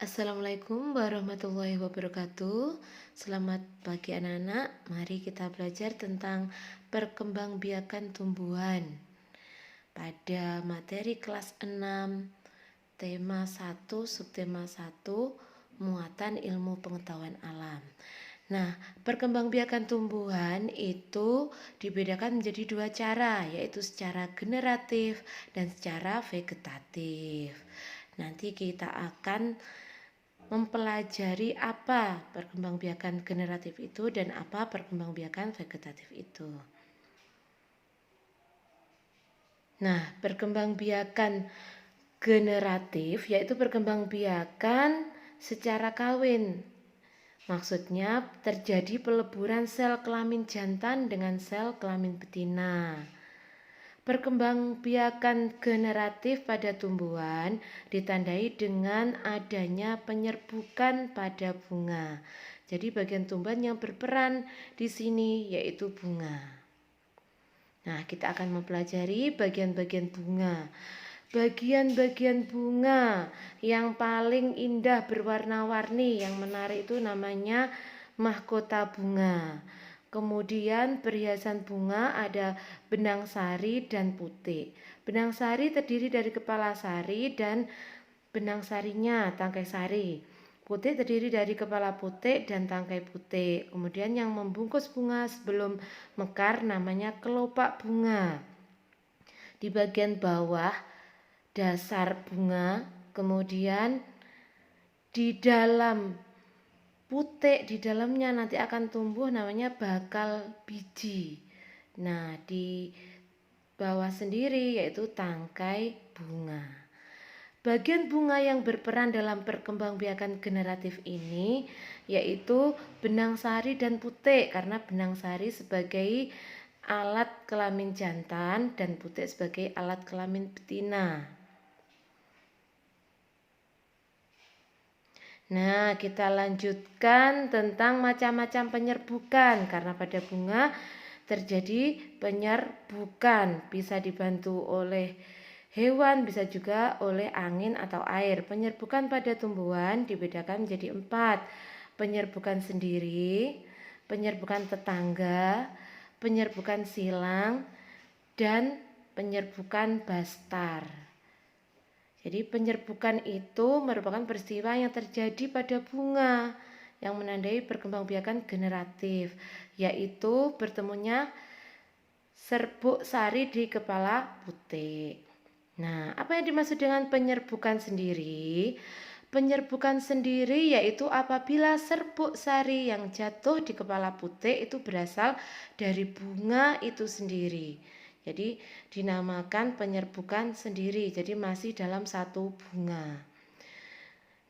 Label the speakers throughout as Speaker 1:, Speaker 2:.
Speaker 1: Assalamualaikum warahmatullahi wabarakatuh. Selamat pagi anak-anak. Mari kita belajar tentang perkembangbiakan tumbuhan. Pada materi kelas 6, tema 1, subtema 1, muatan ilmu pengetahuan alam. Nah, perkembangbiakan tumbuhan itu dibedakan menjadi dua cara, yaitu secara generatif dan secara vegetatif. Nanti kita akan mempelajari apa perkembangbiakan generatif itu dan apa perkembangbiakan vegetatif itu. Nah, perkembangbiakan generatif yaitu perkembangbiakan secara kawin. Maksudnya terjadi peleburan sel kelamin jantan dengan sel kelamin betina. Perkembangbiakan generatif pada tumbuhan ditandai dengan adanya penyerbukan pada bunga. Jadi bagian tumbuhan yang berperan di sini yaitu bunga. Nah, kita akan mempelajari bagian-bagian bunga. Bagian-bagian bunga yang paling indah berwarna-warni yang menarik itu namanya mahkota bunga. Kemudian perhiasan bunga ada benang sari dan putik. Benang sari terdiri dari kepala sari dan benang sarinya, tangkai sari. Putik terdiri dari kepala putik dan tangkai putik. Kemudian yang membungkus bunga sebelum mekar namanya kelopak bunga. Di bagian bawah dasar bunga, kemudian di dalam putik di dalamnya nanti akan tumbuh namanya bakal biji. Nah, di bawah sendiri yaitu tangkai bunga. Bagian bunga yang berperan dalam perkembangbiakan generatif ini yaitu benang sari dan putik, karena benang sari sebagai alat kelamin jantan dan putik sebagai alat kelamin betina. Nah, kita lanjutkan tentang macam-macam penyerbukan, karena pada bunga terjadi penyerbukan, bisa dibantu oleh hewan, bisa juga oleh angin atau air. Penyerbukan pada tumbuhan dibedakan menjadi 4. Penyerbukan sendiri, penyerbukan tetangga, penyerbukan silang, dan penyerbukan bastar. Jadi penyerbukan itu merupakan peristiwa yang terjadi pada bunga yang menandai perkembangbiakan generatif, yaitu bertemunya serbuk sari di kepala putik. Nah, apa yang dimaksud dengan penyerbukan sendiri? Penyerbukan sendiri yaitu apabila serbuk sari yang jatuh di kepala putik itu berasal dari bunga itu sendiri. Jadi dinamakan penyerbukan sendiri, jadi masih dalam satu bunga.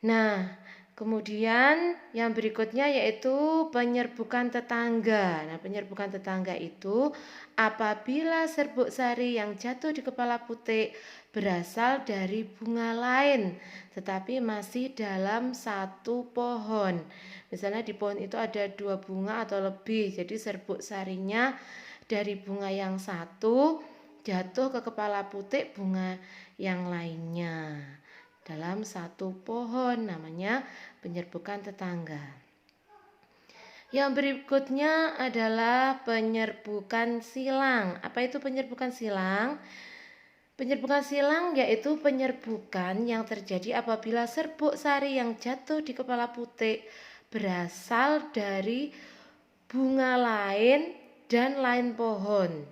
Speaker 1: Nah, kemudian yang berikutnya yaitu penyerbukan tetangga. Nah, penyerbukan tetangga itu apabila serbuk sari yang jatuh di kepala putik berasal dari bunga lain, tetapi masih dalam satu pohon. Misalnya di pohon itu ada 2 bunga atau lebih, jadi serbuk sarinya dari bunga yang satu jatuh ke kepala putik bunga yang lainnya dalam satu pohon, namanya penyerbukan tetangga. Yang berikutnya adalah penyerbukan silang. Apa itu penyerbukan silang? Penyerbukan silang yaitu penyerbukan yang terjadi apabila serbuk sari yang jatuh di kepala putik berasal dari bunga lain dan lain pohon.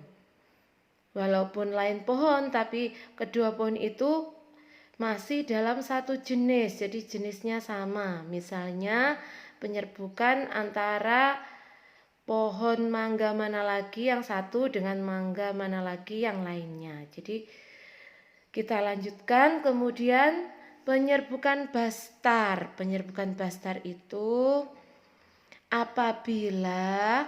Speaker 1: Walaupun lain pohon, tapi kedua pohon itu masih dalam satu jenis, jadi jenisnya sama. Misalnya penyerbukan antara pohon mangga mana lagi yang satu dengan mangga mana lagi yang lainnya. Jadi kita lanjutkan, kemudian penyerbukan bastar. Penyerbukan bastar itu apabila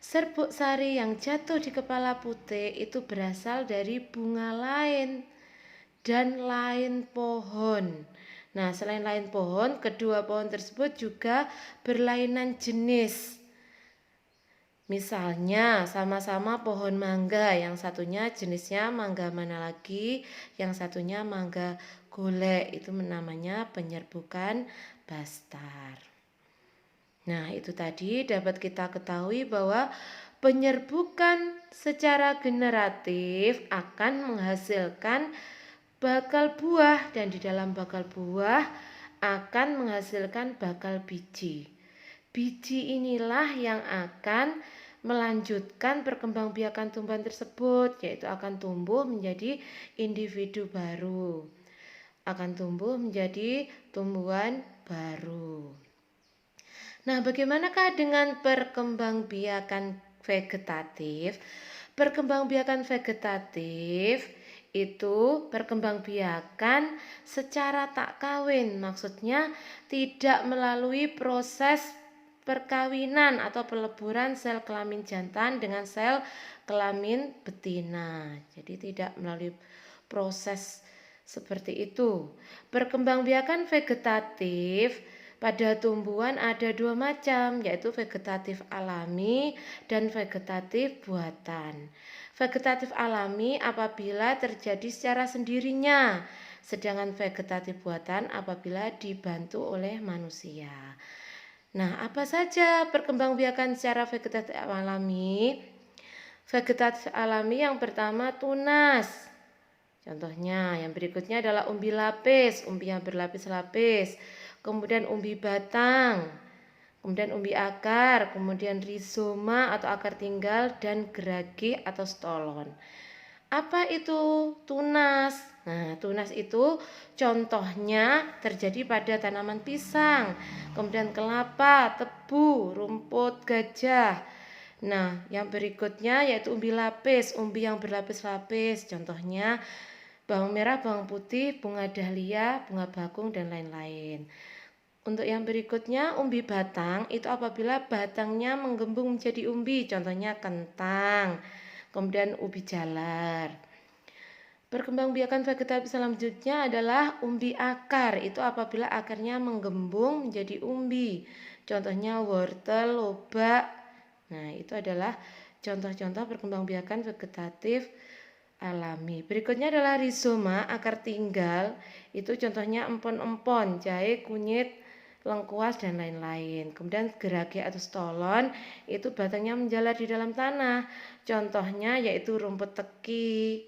Speaker 1: serbuk sari yang jatuh di kepala putik itu berasal dari bunga lain dan lain pohon. Nah, selain lain pohon, kedua pohon tersebut juga berlainan jenis. Misalnya sama-sama pohon mangga, yang satunya jenisnya mangga mana lagi, yang satunya mangga golek, itu namanya penyerbukan bastar. Nah, itu tadi dapat kita ketahui bahwa penyerbukan secara generatif akan menghasilkan bakal buah, dan di dalam bakal buah akan menghasilkan bakal biji. Biji inilah yang akan melanjutkan perkembangbiakan tumbuhan tersebut, yaitu akan tumbuh menjadi individu baru, akan tumbuh menjadi tumbuhan baru. Nah, bagaimanakah dengan perkembangbiakan vegetatif? Perkembangbiakan vegetatif itu perkembangbiakan secara tak kawin, maksudnya tidak melalui proses perkawinan atau peleburan sel kelamin jantan dengan sel kelamin betina. Jadi tidak melalui proses seperti itu. Perkembangbiakan vegetatif pada tumbuhan ada dua macam, yaitu vegetatif alami dan vegetatif buatan. Vegetatif alami apabila terjadi secara sendirinya, sedangkan vegetatif buatan apabila dibantu oleh manusia. Nah, apa saja perkembangbiakan secara vegetatif alami? Vegetatif alami yang pertama tunas. Contohnya yang berikutnya adalah umbi lapis, umbi yang berlapis-lapis. Kemudian umbi batang, kemudian umbi akar, kemudian rizoma atau akar tinggal, dan gerage atau stolon. Apa itu tunas? Nah, tunas itu contohnya terjadi pada tanaman pisang, kemudian kelapa, tebu, rumput gajah. Nah, yang berikutnya yaitu umbi lapis, umbi yang berlapis-lapis, contohnya bawang merah, bawang putih, bunga dahlia, bunga bakung, dan lain-lain. Untuk yang berikutnya umbi batang itu apabila batangnya menggembung menjadi umbi, contohnya kentang, kemudian ubi jalar. Perkembangbiakan vegetatif selanjutnya adalah umbi akar, itu apabila akarnya menggembung menjadi umbi, contohnya wortel, lobak. Nah, itu adalah contoh-contoh perkembangbiakan vegetatif alami. Berikutnya adalah rizoma, akar tinggal, itu contohnya empon-empon, jahe, kunyit, lengkuas, dan lain-lain. Kemudian gerage atau stolon itu batangnya menjalar di dalam tanah, contohnya yaitu rumput teki,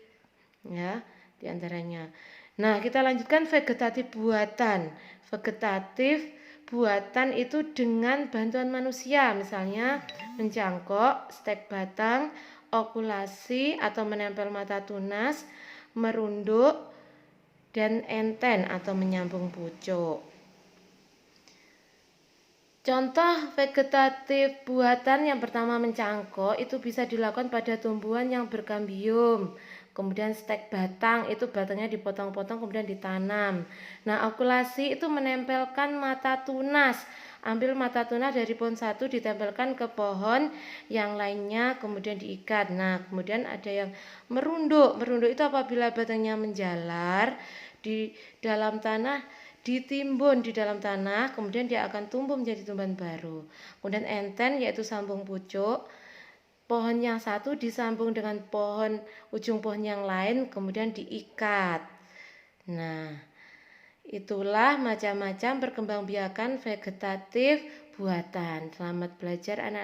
Speaker 1: ya, diantaranya. Nah, kita lanjutkan vegetatif buatan. Vegetatif buatan itu dengan bantuan manusia, misalnya mencangkok, stek batang, okulasi atau menempel mata tunas, merunduk, dan enten atau menyambung pucuk. Contoh vegetatif buatan yang pertama mencangkok itu bisa dilakukan pada tumbuhan yang berkambium. Kemudian stek batang itu batangnya dipotong-potong kemudian ditanam. Nah, okulasi itu menempelkan mata tunas. Ambil mata tunas dari pohon satu ditempelkan ke pohon yang lainnya kemudian diikat. Nah, kemudian ada yang merunduk. Merunduk itu apabila batangnya menjalar di dalam tanah, ditimbun di dalam tanah, kemudian dia akan tumbuh menjadi tumbuhan baru. Kemudian enten yaitu sambung pucuk, pohon yang satu disambung dengan ujung pohon yang lain, kemudian diikat. Nah, itulah macam-macam perkembangbiakan vegetatif buatan. Selamat belajar anak-anak.